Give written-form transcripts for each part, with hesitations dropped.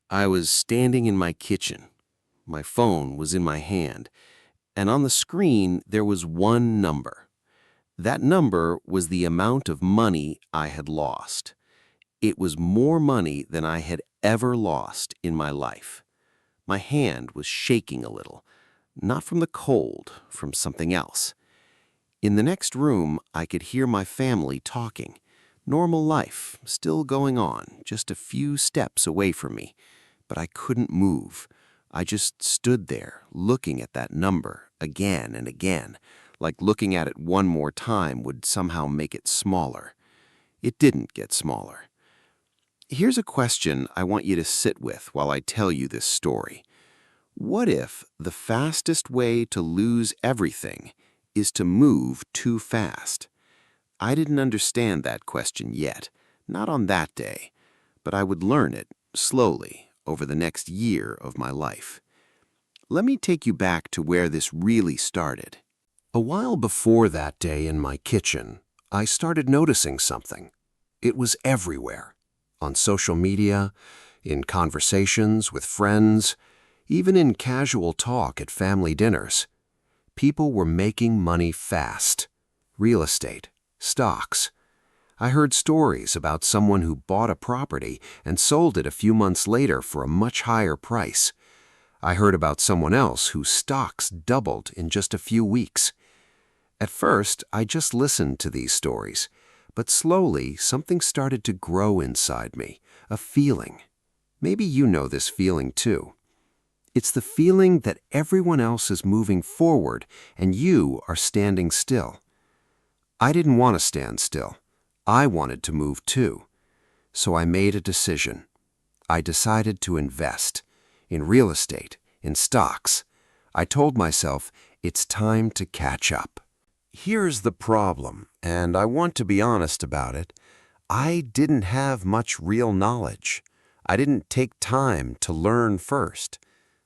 I was standing in my kitchen. My phone was in my hand, and on the screen there was one number. That number was the amount of money I had lost. It was more money than I had ever lost in my life. My hand was shaking a little, not from the cold, from something else. In the next room, I could hear my family talking. Normal life, still going on, just a few steps away from me. But I couldn't move. I just stood there, looking at that number again and again, like looking at it one more time would somehow make it smaller. It didn't get smaller. Here's a question I want you to sit with while I tell you this story. What if the fastest way to lose everything is to move too fast? I didn't understand that question yet, not on that day, but I would learn it slowly over the next year of my life. Let me take you back to where this really started. A while before that day in my kitchen, I started noticing something. It was everywhere. On social media, in conversations with friends, even in casual talk at family dinners. People were making money fast. Real estate, stocks. I heard stories about someone who bought a property and sold it a few months later for a much higher price. I heard about someone else whose stocks doubled in just a few weeks. At first, I just listened to these stories, but slowly something started to grow inside me, a feeling. Maybe you know this feeling too. It's the feeling that everyone else is moving forward and you are standing still. I didn't want to stand still. I wanted to move too. So I made a decision. I decided to invest in real estate, in stocks. I told myself it's time to catch up. Here's the problem, and I want to be honest about it. I didn't have much real knowledge. I didn't take time to learn first.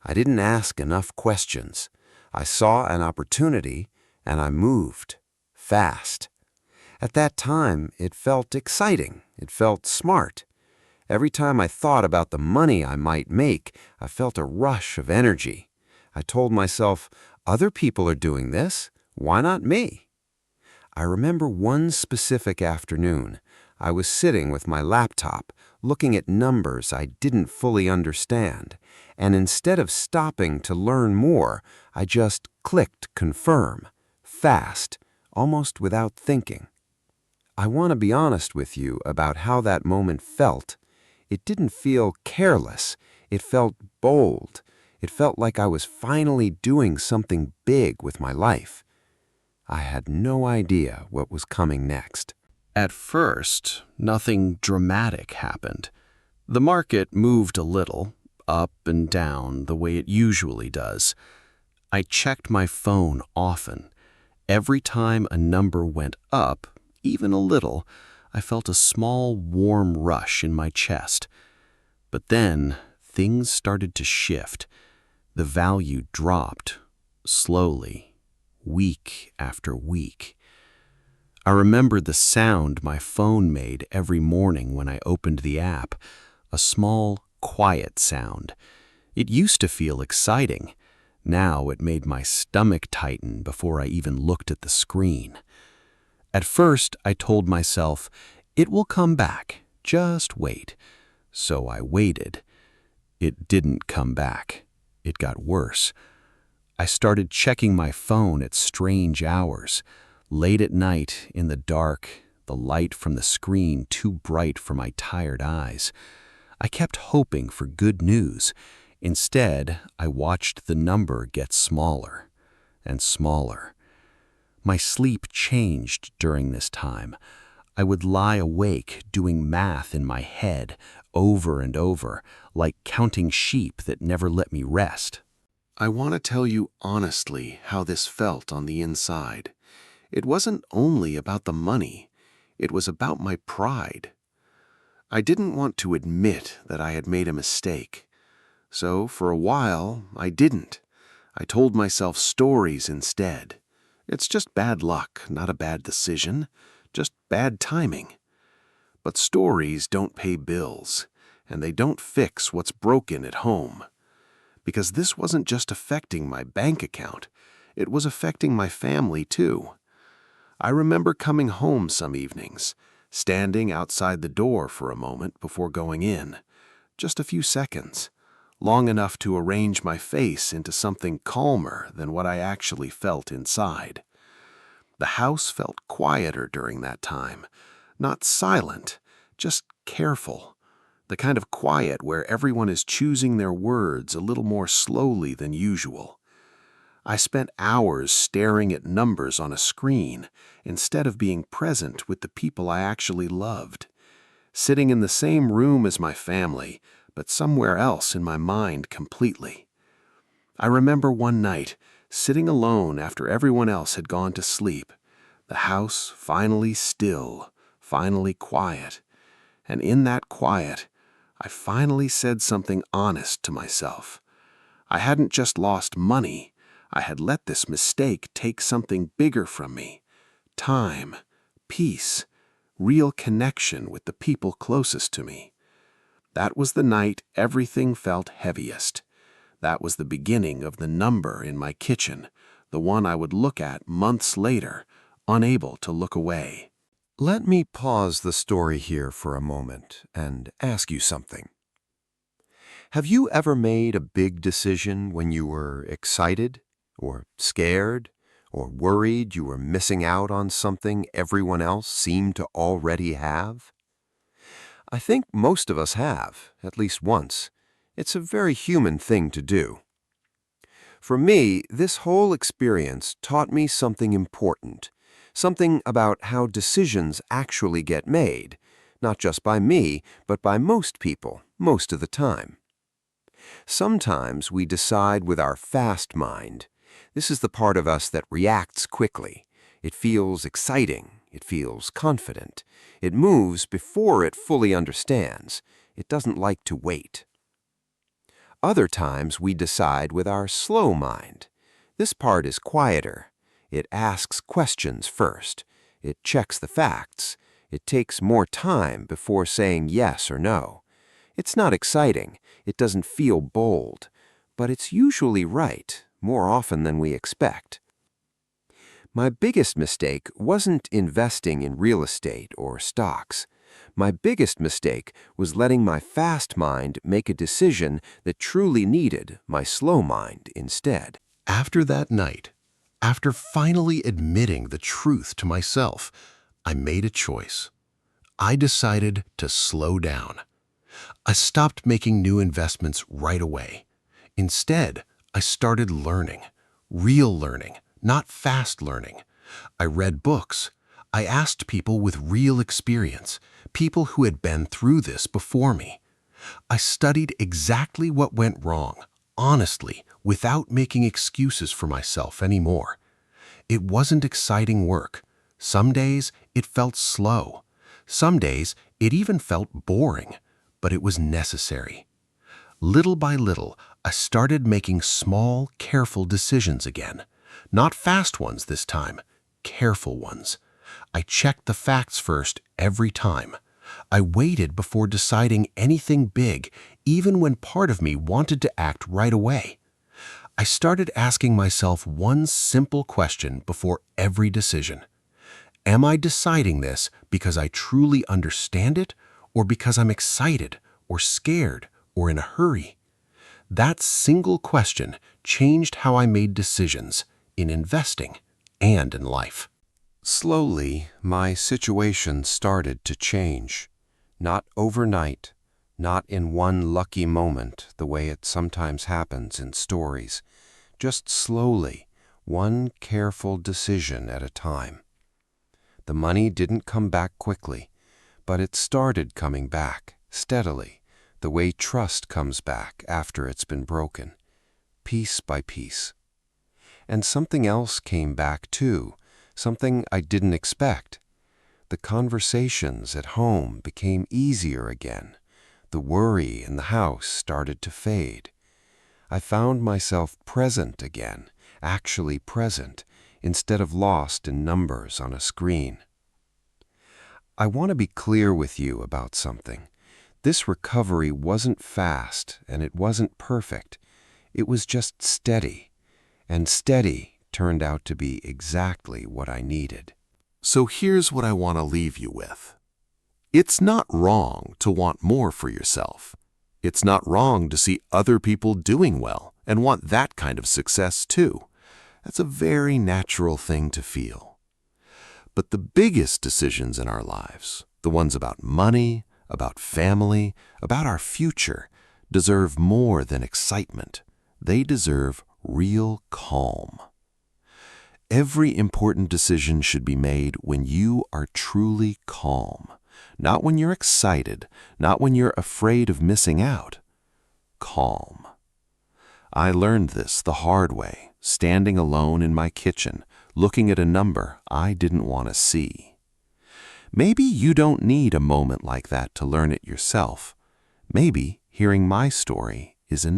I didn't ask enough questions. I saw an opportunity, and I moved fast. At that time, it felt exciting. It felt smart. Every time I thought about the money I might make, I felt a rush of energy. I told myself, other people are doing this. Why not me? I remember one specific afternoon. I was sitting with my laptop, looking at numbers I didn't fully understand, and instead of stopping to learn more, I just clicked confirm, fast, almost without thinking. I want to be honest with you about how that moment felt. It didn't feel careless. It felt bold. It felt like I was finally doing something big with my life. I had no idea what was coming next. At first, nothing dramatic happened. The market moved a little, up and down the way it usually does. I checked my phone often. Every time a number went up, even a little, I felt a small, warm rush in my chest. But then, things started to shift. The value dropped, slowly, week after week. I remembered the sound my phone made every morning when I opened the app, a small, quiet sound. It used to feel exciting. Now it made my stomach tighten before I even looked at the screen. At first, I told myself, it will come back, just wait. So I waited. It didn't come back. It got worse. I started checking my phone at strange hours. Late at night, in the dark, the light from the screen too bright for my tired eyes. I kept hoping for good news. Instead, I watched the number get smaller and smaller. My sleep changed during this time. I would lie awake doing math in my head over and over, like counting sheep that never let me rest. I want to tell you honestly how this felt on the inside. It wasn't only about the money. It was about my pride. I didn't want to admit that I had made a mistake. So for a while, I didn't. I told myself stories instead. It's just bad luck, not a bad decision, just bad timing. But stories don't pay bills, and they don't fix what's broken at home. Because this wasn't just affecting my bank account, it was affecting my family too. I remember coming home some evenings, standing outside the door for a moment before going in, just a few seconds, long enough to arrange my face into something calmer than what I actually felt inside. The house felt quieter during that time, not silent, just careful, the kind of quiet where everyone is choosing their words a little more slowly than usual. I spent hours staring at numbers on a screen instead of being present with the people I actually loved, sitting in the same room as my family, but somewhere else in my mind completely. I remember one night, sitting alone after everyone else had gone to sleep, the house finally still, finally quiet, and in that quiet, I finally said something honest to myself. I hadn't just lost money, I had let this mistake take something bigger from me: time, peace, real connection with the people closest to me. That was the night everything felt heaviest. That was the beginning of the number in my kitchen, the one I would look at months later, unable to look away. Let me pause the story here for a moment and ask you something. Have you ever made a big decision when you were excited, or scared, or worried you were missing out on something everyone else seemed to already have? I think most of us have, at least once. It's a very human thing to do. For me, this whole experience taught me something important, something about how decisions actually get made, not just by me, but by most people, most of the time. Sometimes we decide with our fast mind. This is the part of us that reacts quickly. It feels exciting. It feels confident. It moves before it fully understands. It doesn't like to wait. Other times we decide with our slow mind. This part is quieter. It asks questions first. It checks the facts. It takes more time before saying yes or no. It's not exciting. It doesn't feel bold. But it's usually right, more often than we expect. My biggest mistake wasn't investing in real estate or stocks. My biggest mistake was letting my fast mind make a decision that truly needed my slow mind instead. After that night, after finally admitting the truth to myself, I made a choice. I decided to slow down. I stopped making new investments right away. Instead, I started learning, real learning, not fast learning. I read books. I asked people with real experience, people who had been through this before me. I studied exactly what went wrong, honestly, without making excuses for myself anymore. It wasn't exciting work. Some days it felt slow. Some days it even felt boring, but it was necessary. Little by little, I started making small, careful decisions again. Not fast ones this time, careful ones. I checked the facts first every time. I waited before deciding anything big, even when part of me wanted to act right away. I started asking myself one simple question before every decision. Am I deciding this because I truly understand it, or because I'm excited, or scared, or in a hurry? That single question changed how I made decisions in investing and in life. Slowly, my situation started to change. Not overnight, not in one lucky moment, the way it sometimes happens in stories. Just slowly, one careful decision at a time. The money didn't come back quickly, but it started coming back, steadily, the way trust comes back after it's been broken, piece by piece. And something else came back too, something I didn't expect. The conversations at home became easier again. The worry in the house started to fade. I found myself present again, actually present, instead of lost in numbers on a screen. I want to be clear with you about something. This recovery wasn't fast and it wasn't perfect. It was just steady. And steady turned out to be exactly what I needed. So here's what I want to leave you with. It's not wrong to want more for yourself. It's not wrong to see other people doing well and want that kind of success too. That's a very natural thing to feel. But the biggest decisions in our lives, the ones about money, about family, about our future, deserve more than excitement. They deserve real calm. Every important decision should be made when you are truly calm, not when you're excited, not when you're afraid of missing out. Calm. I learned this the hard way, standing alone in my kitchen, looking at a number I didn't want to see. Maybe you don't need a moment like that to learn it yourself. Maybe hearing my story is enough.